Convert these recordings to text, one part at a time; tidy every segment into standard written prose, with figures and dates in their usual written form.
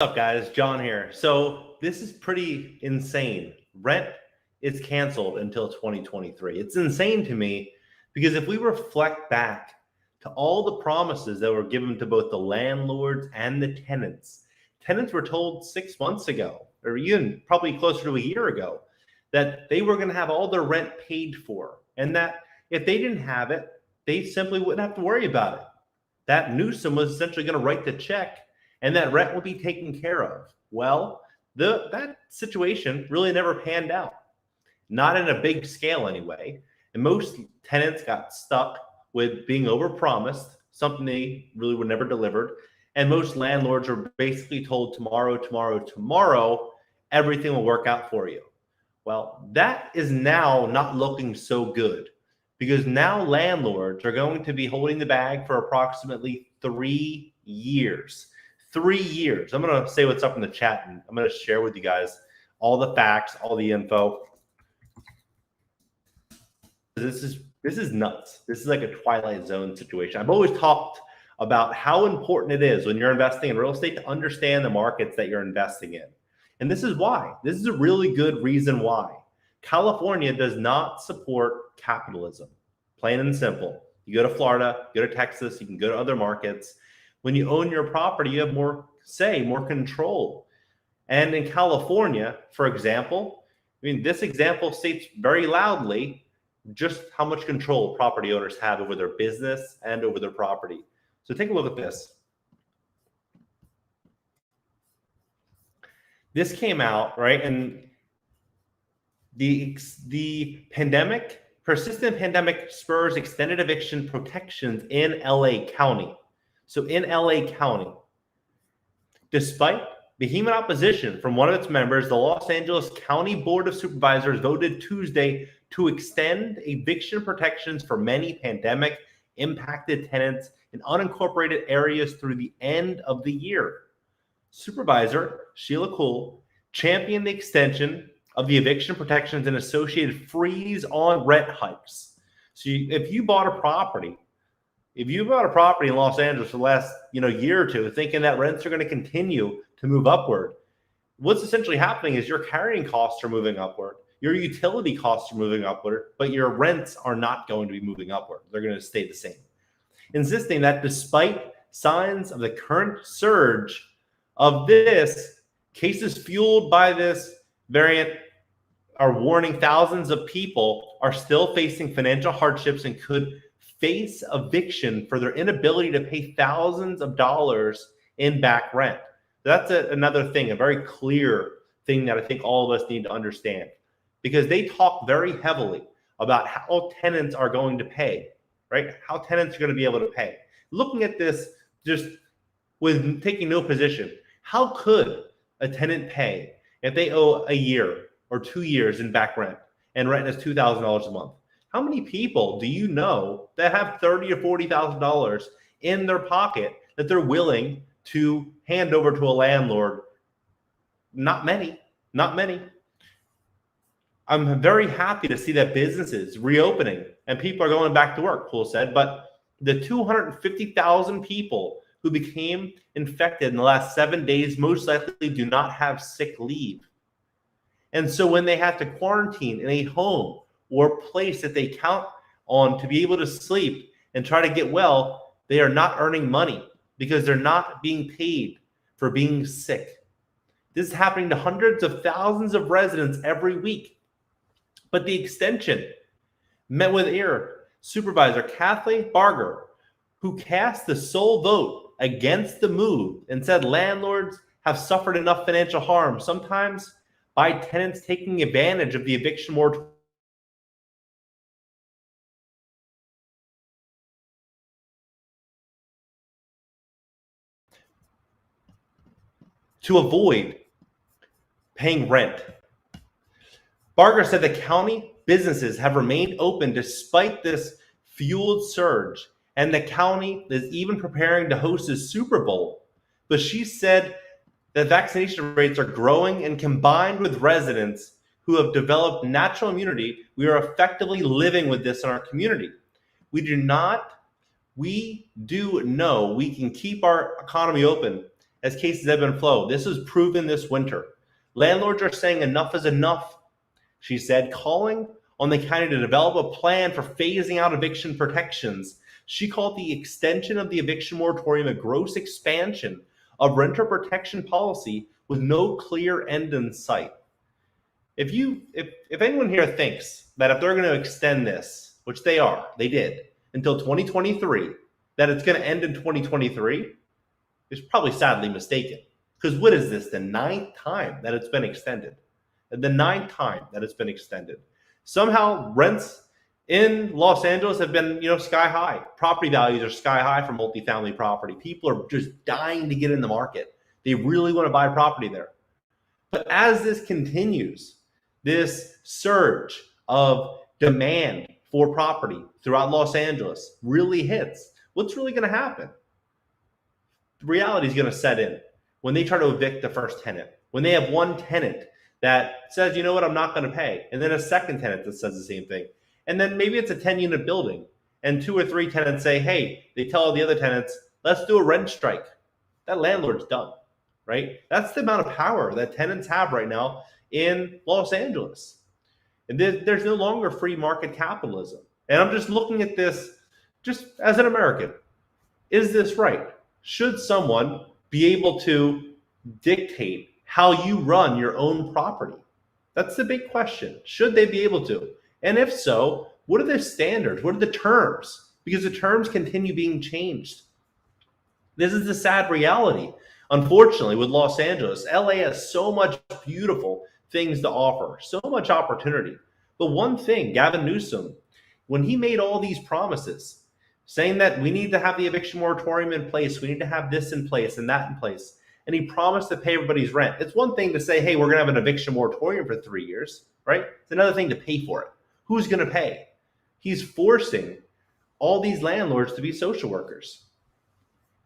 What's up, guys? John here. So this is pretty insane. Rent is canceled until 2023. It's insane to me because if we reflect back to all the promises that were given to both the landlords and the tenants, tenants were told 6 months ago, or even probably closer to a year ago, that they were going to have all their rent paid for, and that if they didn't have it, they simply wouldn't have to worry about it. That Newsom was essentially going to write the check and that rent will be taken care of. Well, that situation really never panned out, not in a big scale anyway. And most tenants got stuck with being overpromised, something they really were never delivered. And most landlords were basically told tomorrow, everything will work out for you. Well, that is now not looking so good because now landlords are going to be holding the bag for approximately 3 years. 3 years. I'm going to say what's up in the chat, and I'm going to share with you guys all the facts, all the info. This is nuts. This is like a Twilight Zone situation. I've always talked about how important it is when you're investing in real estate to understand the markets that you're investing in. And this is why. This is a really good reason why. California does not support capitalism. Plain and simple. You go to Florida, you go to Texas, you can go to other markets. When you own your property, you have more say, more control. And in California, for example, this example states very loudly just how much control property owners have over their business and over their property. So take a look at this. This came out, right? And the persistent pandemic spurs extended eviction protections in LA County. So in LA County, despite vehement opposition from one of its members, the Los Angeles County Board of Supervisors voted Tuesday to extend eviction protections for many pandemic-impacted tenants in unincorporated areas through the end of the year. Supervisor Sheila Kuhl championed the extension of the eviction protections and associated freeze on rent hikes. So if you bought a property in Los Angeles for the last year or two, thinking that rents are going to continue to move upward, what's essentially happening is your carrying costs are moving upward, your utility costs are moving upward, but your rents are not going to be moving upward. They're going to stay the same. Insisting that despite signs of the current surge of this, cases fueled by this variant are warning thousands of people are still facing financial hardships and could face eviction for their inability to pay thousands of dollars in back rent. That's another thing, a very clear thing that I think all of us need to understand, because they talk very heavily about how tenants are going to pay, right? How tenants are going to be able to pay. Looking at this just with taking no position, how could a tenant pay if they owe a year or 2 years in back rent and rent is $2,000 a month? How many people do you know that have $30,000 or $40,000 in their pocket that they're willing to hand over to a landlord? Not many, not many. I'm very happy to see that businesses reopening and people are going back to work, Poole said, but the 250,000 people who became infected in the last 7 days most likely do not have sick leave. And so when they have to quarantine in a home or place that they count on to be able to sleep and try to get well, they are not earning money because they're not being paid for being sick. This is happening to hundreds of thousands of residents every week. But the extension met with ear. Supervisor Kathleen Barger, who cast the sole vote against the move and said landlords have suffered enough financial harm, sometimes by tenants taking advantage of the eviction moratorium to avoid paying rent. Barger said the county businesses have remained open despite this fueled surge, and the county is even preparing to host a Super Bowl. But she said that vaccination rates are growing, and combined with residents who have developed natural immunity, we are effectively living with this in our community. We do know we can keep our economy open as cases ebb and flow. This was proven this winter. Landlords are saying enough is enough, she said, calling on the county to develop a plan for phasing out eviction protections. She called the extension of the eviction moratorium a gross expansion of renter protection policy with no clear end in sight. If anyone here thinks that if they're going to extend this, which they did, until 2023, that it's going to end in 2023, is probably sadly mistaken. Because what is this, the 9th time that it's been extended? The 9th time that it's been extended. Somehow rents in Los Angeles have been, sky high. Property values are sky high for multifamily property. People are just dying to get in the market. They really want to buy property there. But as this continues, this surge of demand for property throughout Los Angeles really hits, what's really going to happen? The reality is going to set in when they try to evict the first tenant. When they have one tenant that says, you know what, I'm not going to pay. And then a second tenant that says the same thing. And then maybe it's a 10-unit building and 2 or 3 tenants say, hey, they tell all the other tenants, let's do a rent strike. That landlord's done, right? That's the amount of power that tenants have right now in Los Angeles. And there's no longer free market capitalism. And I'm just looking at this just as an American. Is this right? Should someone be able to dictate how you run your own property? That's the big question. Should they be able to? And if so, what are the standards? What are the terms? Because the terms continue being changed. This is the sad reality. Unfortunately, with Los Angeles, LA has so much beautiful things to offer, so much opportunity. But one thing, Gavin Newsom, when he made all these promises, saying that we need to have the eviction moratorium in place, we need to have this in place and that in place, and he promised to pay everybody's rent. It's one thing to say, hey, we're going to have an eviction moratorium for 3 years, right? It's another thing to pay for it. Who's going to pay? He's forcing all these landlords to be social workers.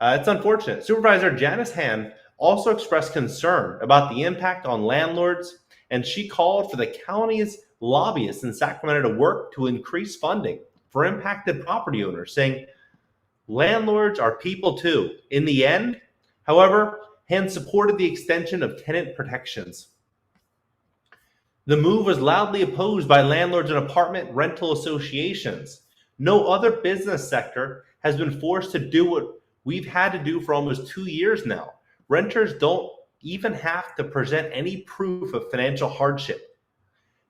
It's unfortunate. Supervisor Janice Hand also expressed concern about the impact on landlords, and she called for the county's lobbyists in Sacramento to work to increase funding for impacted property owners, saying landlords are people too. In the end, however, Hand supported the extension of tenant protections. The move was loudly opposed by landlords and apartment rental associations. No other business sector has been forced to do what we've had to do for almost 2 years now. Renters don't even have to present any proof of financial hardship.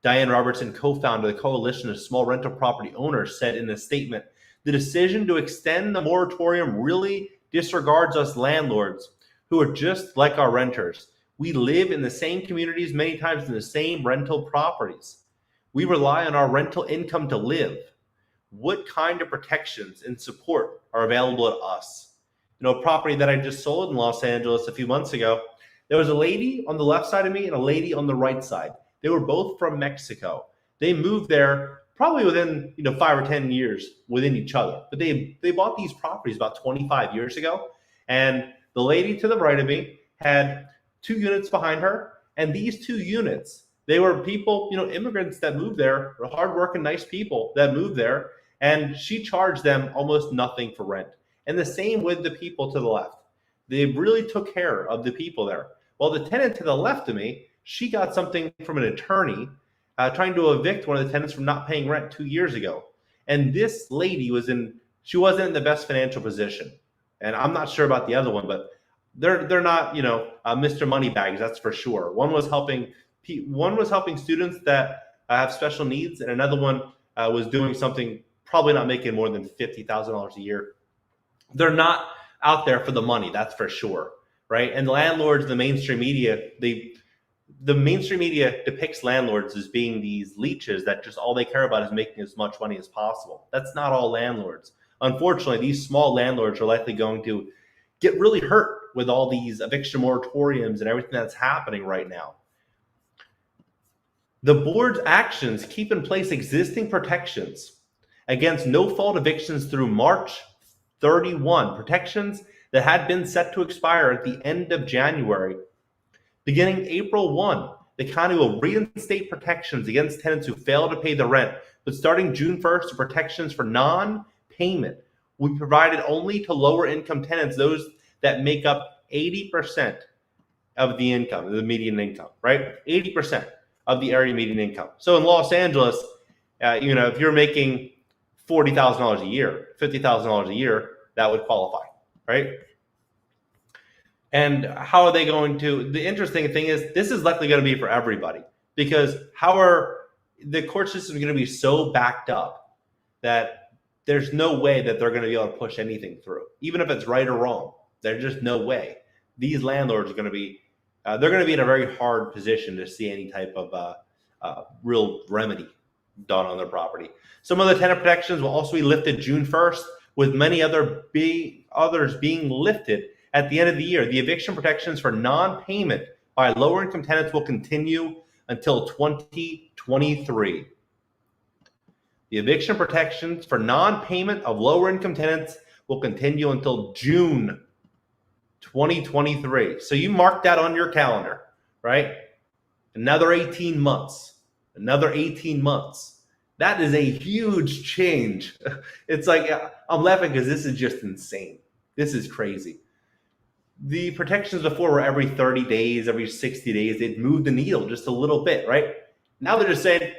Diane Robertson, co-founder of the Coalition of Small Rental Property Owners, said in a statement, the decision to extend the moratorium really disregards us landlords who are just like our renters. We live in the same communities, many times in the same rental properties. We rely on our rental income to live. What kind of protections and support are available to us? A property that I just sold in Los Angeles a few months ago, there was a lady on the left side of me and a lady on the right side. They were both from Mexico. They moved there probably within 5 or 10 years within each other. But they bought these properties about 25 years ago. And the lady to the right of me had 2 units behind her. And these 2 units, they were people, immigrants that moved there, hardworking, nice people that moved there. And she charged them almost nothing for rent. And the same with the people to the left. They really took care of the people there. While the tenant to the left of me, she got something from an attorney trying to evict one of the tenants from not paying rent 2 years ago. And this lady she wasn't in the best financial position. And I'm not sure about the other one, but they're not, Mr. Moneybags, that's for sure. One was helping students that have special needs, and another one was doing something, probably not making more than $50,000 a year. They're not out there for the money, that's for sure, right? And the landlords, the mainstream media, the mainstream media depicts landlords as being these leeches that just all they care about is making as much money as possible. That's not all landlords. Unfortunately, these small landlords are likely going to get really hurt with all these eviction moratoriums and everything that's happening right now. The board's actions keep in place existing protections against no-fault evictions through March 31, protections that had been set to expire at the end of January. Beginning April 1, the county will reinstate protections against tenants who fail to pay the rent, but starting June 1st, the protections for non-payment will be provided only to lower income tenants, those that make up 80% of the income, the median income, right? 80% of the area median income. So in Los Angeles, if you're making $40,000 a year, $50,000 a year, that would qualify, right? And how are they going to? The interesting thing is, this is likely going to be for everybody, because how are the court system going to be so backed up that there's no way that they're going to be able to push anything through, even if it's right or wrong. There's just no way. These landlords are going to be, they're going to be in a very hard position to see any type of real remedy done on their property. Some of the tenant protections will also be lifted June 1st, with many others being lifted at the end of the year. The eviction protections for non-payment by lower income tenants will continue until 2023. The eviction protections for non-payment of lower income tenants will continue until June 2023. So you mark that on your calendar, right? Another 18 months. Another 18 months. That is a huge change. It's like, I'm laughing because this is just insane. This is crazy. The protections before were every 30 days, every 60 days. They'd move the needle just a little bit, right? Now they're just saying,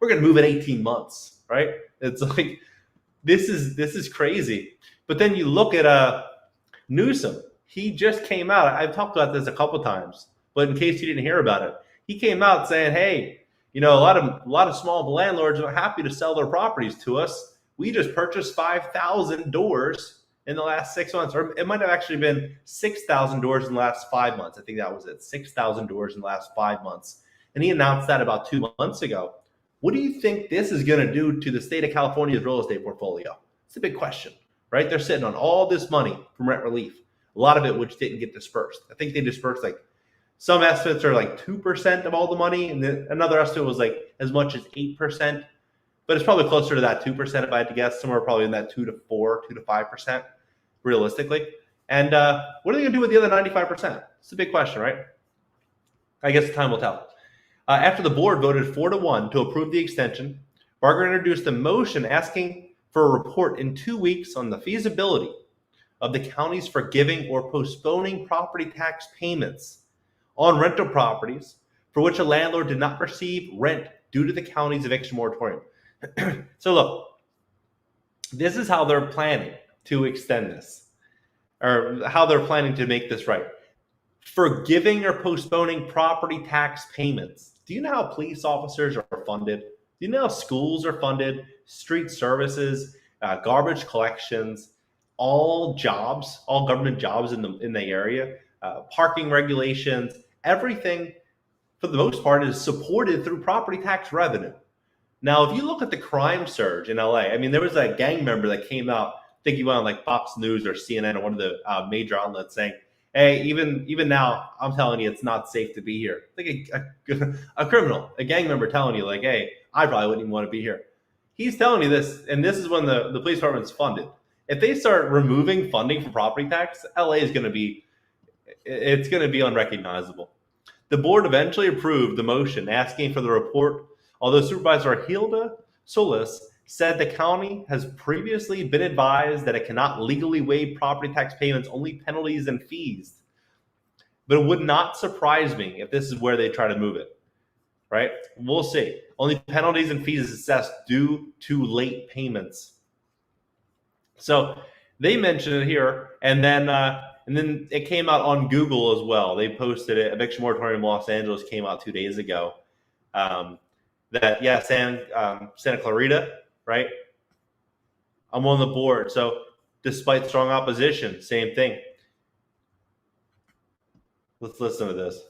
we're going to move it 18 months, right? It's like, this is crazy. But then you look at Newsom. He just came out. I've talked about this a couple times, but in case you didn't hear about it, he came out saying, hey, a lot of small landlords are happy to sell their properties to us. We just purchased 5,000 doors in the last 6 months, or it might have actually been 6,000 doors in the last 5 months. I think that was it, 6,000 doors in the last 5 months. And he announced that about 2 months ago. What do you think this is going to do to the state of California's real estate portfolio? It's a big question, right? They're sitting on all this money from rent relief, a lot of it which didn't get dispersed. I think they dispersed some estimates are 2% of all the money, and then another estimate was as much as 8%. But it's probably closer to that 2% if I had to guess, somewhere probably in that 2 to 5%, realistically. And what are they going to do with the other 95%? It's a big question, right? I guess time will tell. After the board voted 4-1 to approve the extension, Barger introduced a motion asking for a report in 2 weeks on the feasibility of the county's forgiving or postponing property tax payments on rental properties for which a landlord did not receive rent due to the county's eviction moratorium. So look, this is how they're planning to extend this, or how they're planning to make this right. Forgiving or postponing property tax payments. Do you know how police officers are funded? Do you know how schools are funded? Street services, garbage collections, all jobs, all government jobs in the area, parking regulations, everything for the most part is supported through property tax revenue. Now, if you look at the crime surge in LA, I mean, there was a gang member that came out, I think he went on Fox News or CNN or one of the major outlets saying, hey, even now, I'm telling you, it's not safe to be here. Like a criminal, a gang member telling you, hey, I probably wouldn't even want to be here. He's telling you this, and this is when the police department's funded. If they start removing funding for property tax, LA is going to be, it's going to be unrecognizable. The board eventually approved the motion asking for the report, although Supervisor Hilda Solis said the county has previously been advised that it cannot legally waive property tax payments, only penalties and fees. But it would not surprise me if this is where they try to move it, right? We'll see. Only penalties and fees assessed due to late payments. So they mentioned it here, and then it came out on Google as well. They posted it. Eviction Moratorium Los Angeles came out 2 days ago. Santa Clarita, right? I'm on the board. So despite strong opposition, same thing. Let's listen to this.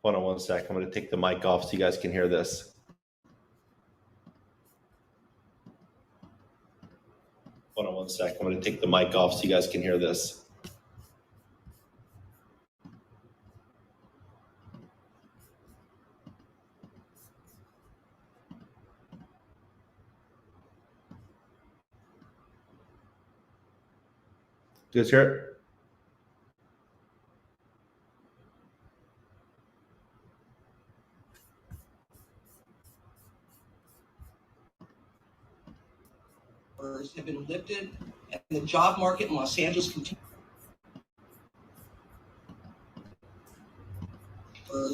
Hold on one sec. I'm going to take the mic off so you guys can hear this. Hold on one sec. I'm going to take the mic off so you guys can hear this. Do you guys hear it? Have been lifted and the job market in Los Angeles continues.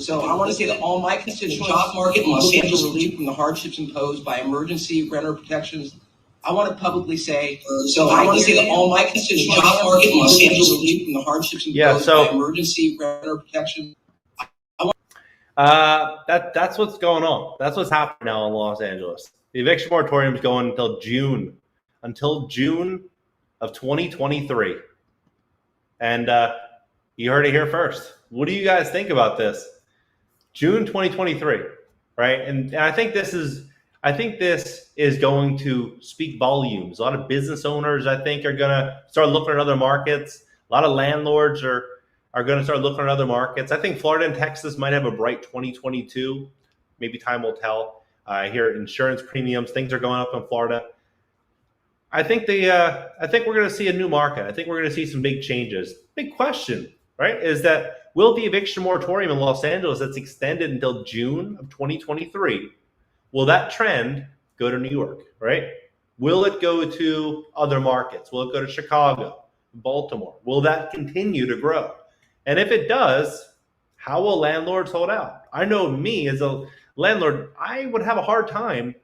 So I want to say that all my constituents, the job market in Los Angeles, relief from the hardships imposed by emergency renter protections. I want to publicly say, I want to say that all my constituents, the job market in Los Angeles, relief from the hardships imposed by emergency renter protections. That's what's going on. That's what's happening now in Los Angeles. The eviction moratorium is going until June of 2023. And you heard it here first. What do you guys think about this? June 2023, right? And I think this is going to speak volumes. A lot of business owners, I think, are going to start looking at other markets. A lot of landlords are going to start looking at other markets. I think Florida and Texas might have a bright 2022. Maybe time will tell. I hear insurance premiums, things are going up in Florida. I think we're going to see a new market. I think we're going to see some big changes. Big question, right, is that will the eviction moratorium in Los Angeles that's extended until June of 2023, will that trend go to New York, right? Will it go to other markets? Will it go to Chicago, Baltimore? Will that continue to grow? And if it does, how will landlords hold out? I know me as a landlord, I would have a hard time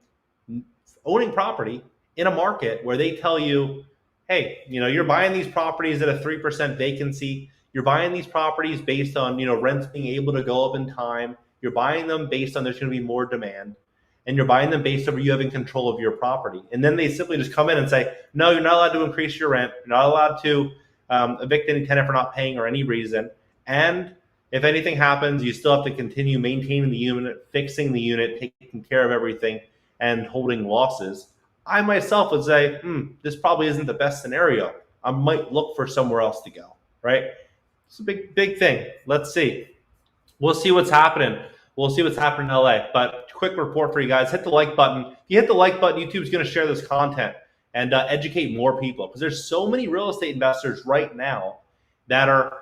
owning property in a market where they tell you, hey, you're buying these properties at a 3% vacancy. You're buying these properties based on, rents being able to go up in time. You're buying them based on there's going to be more demand. And you're buying them based on you having control of your property. And then they simply just come in and say, no, you're not allowed to increase your rent. You're not allowed to evict any tenant for not paying or any reason. And if anything happens, you still have to continue maintaining the unit, fixing the unit, taking care of everything, and holding losses. I myself would say, this probably isn't the best scenario. I might look for somewhere else to go, right? It's a big thing. Let's see. We'll see what's happening. We'll see what's happening in LA. But quick report for you guys. Hit the like button. If you hit the like button, YouTube's going to share this content and educate more people, because there's so many real estate investors right now that are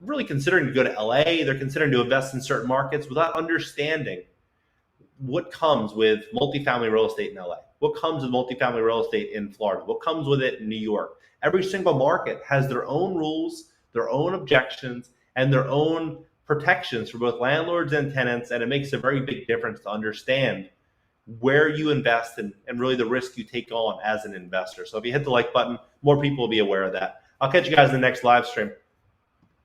really considering to go to LA. They're considering to invest in certain markets without understanding what comes with multifamily real estate in LA, what comes with multifamily real estate in Florida, what comes with it in New York. Every single market has their own rules, their own objections, and their own protections for both landlords and tenants, and it makes a very big difference to understand where you invest and really the risk you take on as an investor. So if you hit the like button, more people will be aware of that. I'll catch you guys in the next live stream.